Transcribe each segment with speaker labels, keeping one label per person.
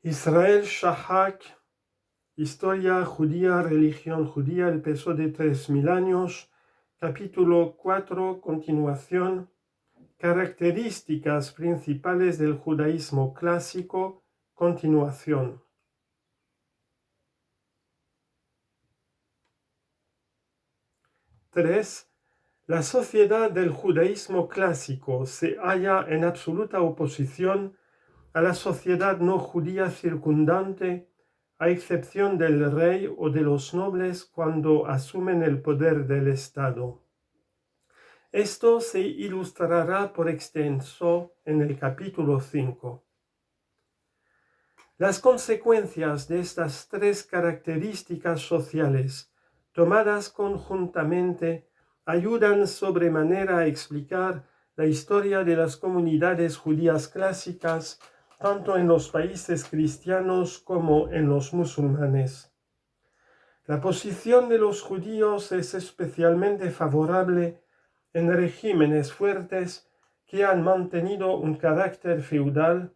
Speaker 1: Israel Shahak, Historia judía, religión judía, el peso de 3000 años, capítulo 4, continuación, características principales del judaísmo clásico, continuación. La sociedad del judaísmo clásico se halla en absoluta oposición a la sociedad no judía circundante, a excepción del rey o de los nobles cuando asumen el poder del Estado. Esto se ilustrará por extenso en el capítulo 5. Las consecuencias de estas tres características sociales, tomadas conjuntamente, ayudan sobremanera a explicar la historia de las comunidades judías clásicas, tanto en los países cristianos como en los musulmanes. La posición de los judíos es especialmente favorable en regímenes fuertes que han mantenido un carácter feudal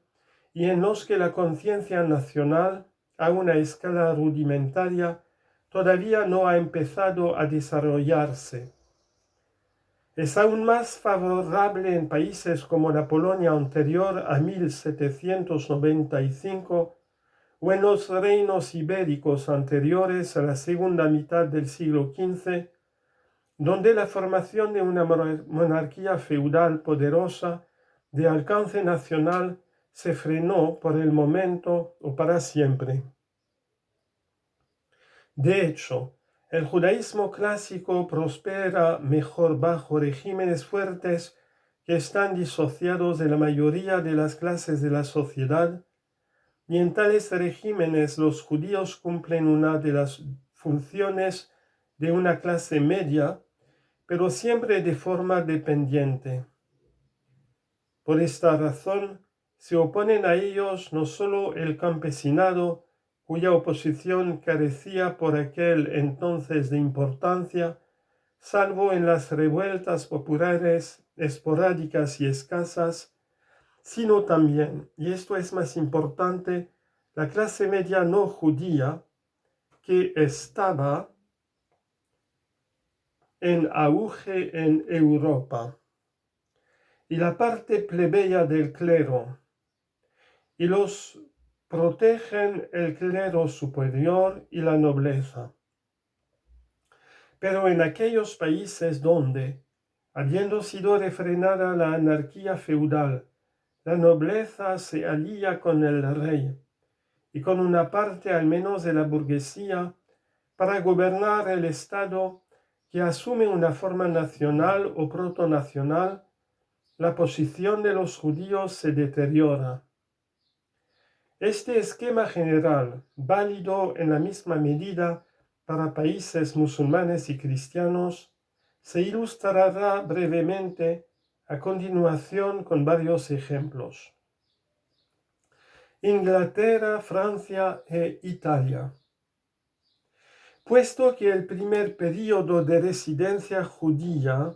Speaker 1: y en los que la conciencia nacional, a una escala rudimentaria, todavía no ha empezado a desarrollarse. Es aún más favorable en países como la Polonia anterior a 1795 o en los reinos ibéricos anteriores a la segunda mitad del siglo XV, donde la formación de una monarquía feudal poderosa de alcance nacional se frenó por el momento o para siempre. De hecho, el judaísmo clásico prospera mejor bajo regímenes fuertes que están disociados de la mayoría de las clases de la sociedad, y en tales regímenes los judíos cumplen una de las funciones de una clase media, pero siempre de forma dependiente. Por esta razón, se oponen a ellos no solo el campesinado, cuya oposición carecía por aquel entonces de importancia, salvo en las revueltas populares esporádicas y escasas, sino también, y esto es más importante, la clase media no judía, que estaba en auge en Europa, y la parte plebeya del clero, y los protegen el clero superior y la nobleza. Pero en aquellos países donde, habiendo sido refrenada la anarquía feudal, la nobleza se alía con el rey y con una parte al menos de la burguesía para gobernar el Estado que asume una forma nacional o protonacional, la posición de los judíos se deteriora. Este esquema general, válido en la misma medida para países musulmanes y cristianos, se ilustrará brevemente a continuación con varios ejemplos. Inglaterra, Francia e Italia. Puesto que el primer período de residencia judía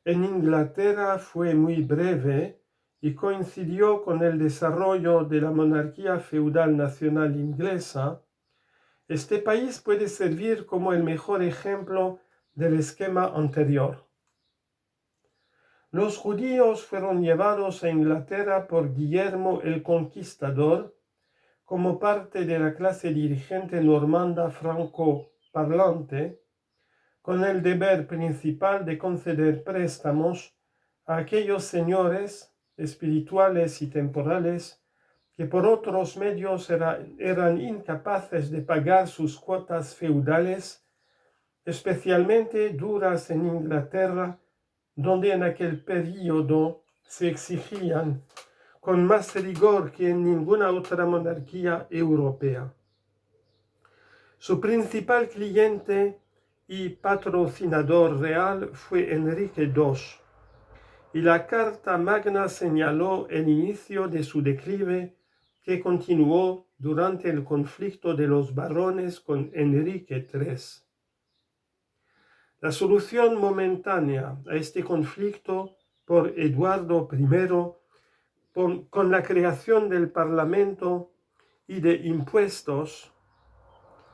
Speaker 1: en Inglaterra fue muy breve y coincidió con el desarrollo de la monarquía feudal nacional inglesa, este país puede servir como el mejor ejemplo del esquema anterior. Los judíos fueron llevados a Inglaterra por Guillermo el Conquistador como parte de la clase dirigente normanda francoparlante, con el deber principal de conceder préstamos a aquellos señores espirituales y temporales que por otros medios eran incapaces de pagar sus cuotas feudales, especialmente duras en Inglaterra, donde en aquel período se exigían con más rigor que en ninguna otra monarquía europea. Su principal cliente y patrocinador real fue Enrique II, y la Carta Magna señaló el inicio de su declive, que continuó durante el conflicto de los barones con Enrique III. La solución momentánea a este conflicto por Eduardo I, con la creación del Parlamento y de impuestos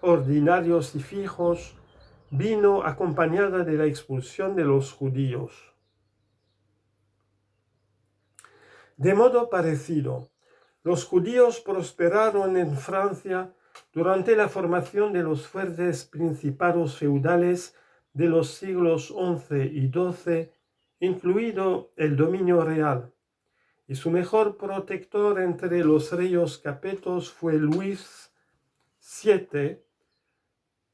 Speaker 1: ordinarios y fijos vino acompañada de la expulsión de los judíos. De modo parecido, los judíos prosperaron en Francia durante la formación de los fuertes principados feudales de los siglos XI y XII, incluido el dominio real, y su mejor protector entre los reyes capetos fue Luis VII,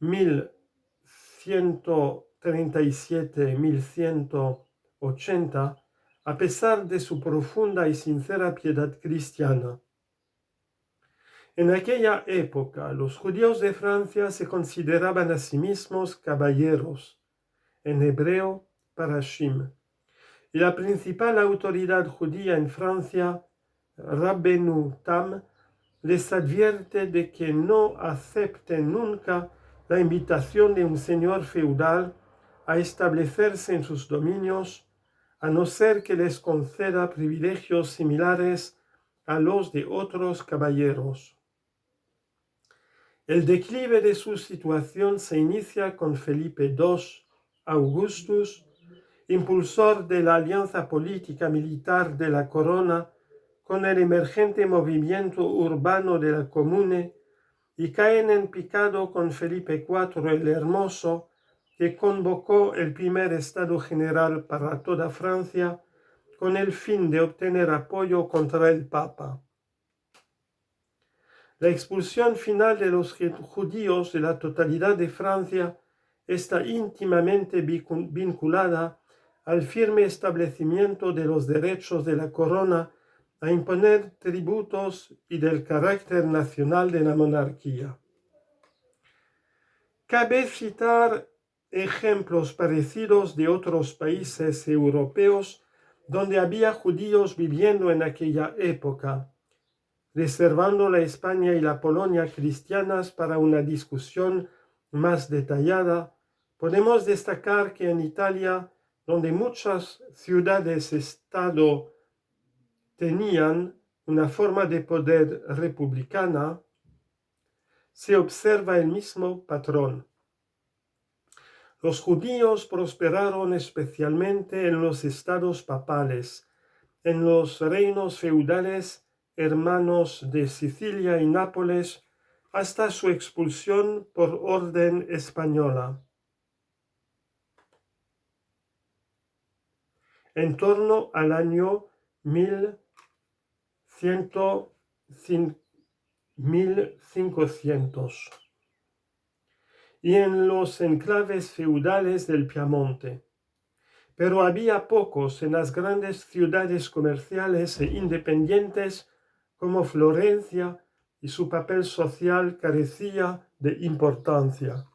Speaker 1: 1137-1180, a pesar de su profunda y sincera piedad cristiana. En aquella época, los judíos de Francia se consideraban a sí mismos caballeros, en hebreo parashim, y la principal autoridad judía en Francia, Rabbenu Tam, les advierte de que no acepten nunca la invitación de un señor feudal a establecerse en sus dominios, a no ser que les conceda privilegios similares a los de otros caballeros. El declive de su situación se inicia con Felipe II Augustus, impulsor de la alianza política militar de la corona con el emergente movimiento urbano de la Comune, y caen en picado con Felipe IV el Hermoso, que convocó el primer Estado General para toda Francia con el fin de obtener apoyo contra el Papa. La expulsión final de los judíos de la totalidad de Francia está íntimamente vinculada al firme establecimiento de los derechos de la corona a imponer tributos y del carácter nacional de la monarquía. Cabe citar ejemplos parecidos de otros países europeos donde había judíos viviendo en aquella época, reservando la España y la Polonia cristianas para una discusión más detallada. Podemos destacar que en Italia, donde muchas ciudades-estado tenían una forma de poder republicana, se observa el mismo patrón. Los judíos prosperaron especialmente en los estados papales, en los reinos feudales hermanos de Sicilia y Nápoles, hasta su expulsión por orden española. En torno al año 1500 y en los enclaves feudales del Piamonte, pero había pocos en las grandes ciudades comerciales e independientes como Florencia, y su papel social carecía de importancia.